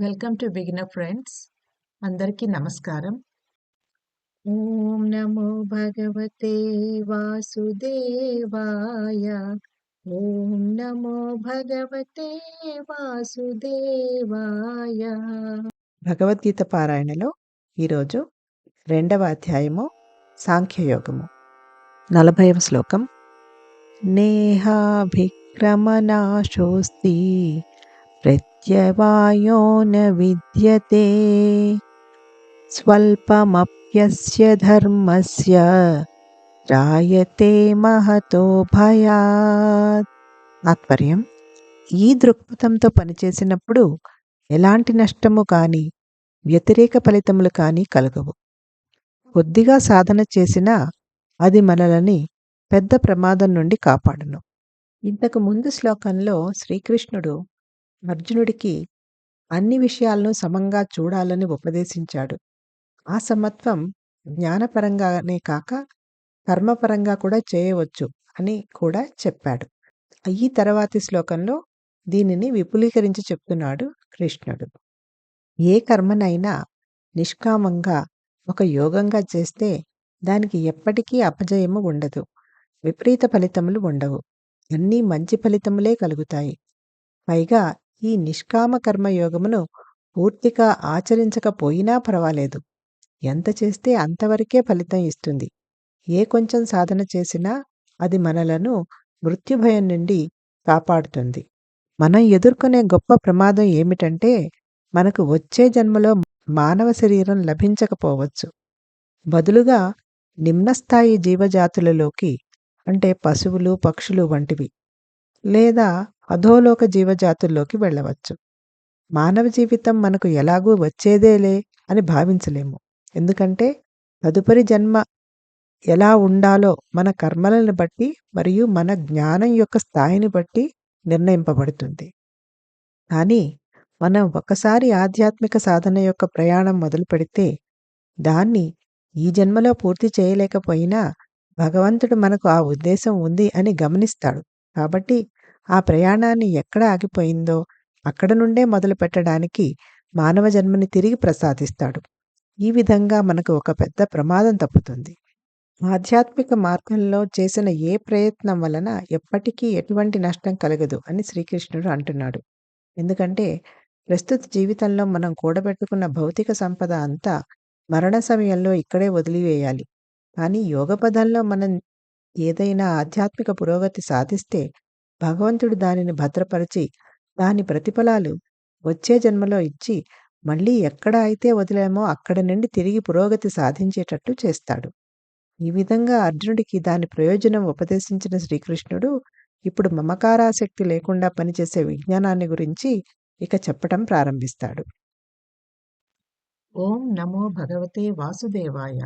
Welcome to beginner friends. అందరికీ నమస్కారం. ఓం నమో భగవతే వాసుదేవాయ. ఓం నమో భగవతే వాసుదేవాయ. భగవద్గీత పారాయణలో ఈరోజు 2వ అధ్యాయము సాంఖ్యయోగము 40వ శ్లోకం. నేహాభిక్రమనాశోస్తి ప్రత్యవాయో న విద్యతే స్వల్పమప్యస్య ధర్మస్య జాయతే మహతో భయాత్. తాత్పర్యం: ఈ దృక్పథంతో పనిచేసినప్పుడు ఎలాంటి నష్టము కానీ వ్యతిరేక ఫలితములు కానీ కలగవు. కొద్దిగా సాధన చేసినా అది మనలని పెద్ద ప్రమాదం నుండి కాపాడును. ఇంతకు ముందు శ్లోకంలో శ్రీకృష్ణుడు అర్జునుడికి అన్ని విషయాలను సమంగా చూడాలని ఉపదేశించాడు. ఆ సమత్వం జ్ఞానపరంగానే కాక కర్మపరంగా కూడా చేయవచ్చు అని కూడా చెప్పాడు. ఈ తర్వాతి శ్లోకంలో దీనిని విపులీకరించి చెప్తున్నాడు కృష్ణుడు. ఏ కర్మనైనా నిష్కామంగా ఒక యోగంగా చేస్తే దానికి ఎప్పటికీ అపజయము ఉండదు, విపరీత ఫలితములు ఉండవు, అన్నీ మంచి ఫలితములే కలుగుతాయి. పైగా ఈ నిష్కామ కర్మయోగమును పూర్తిగా ఆచరించకపోయినా పర్వాలేదు, ఎంత చేస్తే అంతవరకే ఫలితం ఇస్తుంది. ఏ కొంచెం సాధన చేసినా అది మనలను మృత్యుభయం నుండి కాపాడుతుంది. మనం ఎదుర్కొనే గొప్ప ప్రమాదం ఏమిటంటే మనకు వచ్చే జన్మలో మానవ శరీరం లభించకపోవచ్చు. బదులుగా నిమ్నస్థాయి జీవజాతులలోకి, అంటే పశువులు పక్షులు వంటివి, లేదా అధోలోక జీవజాతుల్లోకి వెళ్ళవచ్చు. మానవ జీవితం మనకు ఎలాగూ వచ్చేదేలే అని భావించలేము. ఎందుకంటే తదుపరి జన్మ ఎలా ఉండాలో మన కర్మలను బట్టి మరియు మన జ్ఞానం యొక్క స్థాయిని బట్టి నిర్ణయింపబడుతుంది. కానీ మనం ఒకసారి ఆధ్యాత్మిక సాధన యొక్క ప్రయాణం మొదలు పెడితే దాన్ని ఈ జన్మలో పూర్తి చేయలేకపోయినా భగవంతుడు మనకు ఆ ఉద్దేశం ఉంది అని గమనిస్తాడు. కాబట్టి ఆ ప్రయాణాన్ని ఎక్కడ ఆగిపోయిందో అక్కడ నుండే మొదలు పెట్టడానికి మానవ జన్మని తిరిగి ప్రసాదిస్తాడు. ఈ విధంగా మనకు ఒక పెద్ద ప్రమాదం తప్పుతుంది. ఆధ్యాత్మిక మార్గంలో చేసిన ఏ ప్రయత్నం వలన ఎప్పటికీ ఎటువంటి నష్టం కలగదు అని శ్రీకృష్ణుడు అంటున్నాడు. ఎందుకంటే ప్రస్తుత జీవితంలో మనం కూడబెట్టుకున్న భౌతిక సంపద అంతా మరణ సమయంలో ఇక్కడే వదిలివేయాలి. కానీ యోగ పదంలో మనం ఏదైనా ఆధ్యాత్మిక పురోగతి సాధిస్తే భగవంతుడు దానిని భద్రపరిచి దాని ప్రతిఫలాలు వచ్చే జన్మలో ఇచ్చి మళ్ళీ ఎక్కడ అయితే వదిలామో అక్కడ నుండి తిరిగి పురోగతి సాధించేటట్టు చేస్తాడు. ఈ విధంగా అర్జునుడికి దాని ప్రయోజనం ఉపదేశించిన శ్రీకృష్ణుడు ఇప్పుడు మమకారాసక్తి లేకుండా పనిచేసే విజ్ఞానాన్ని గురించి ఇక చెప్పటం ప్రారంభిస్తాడు. ఓం నమో భగవతే వాసుదేవాయ.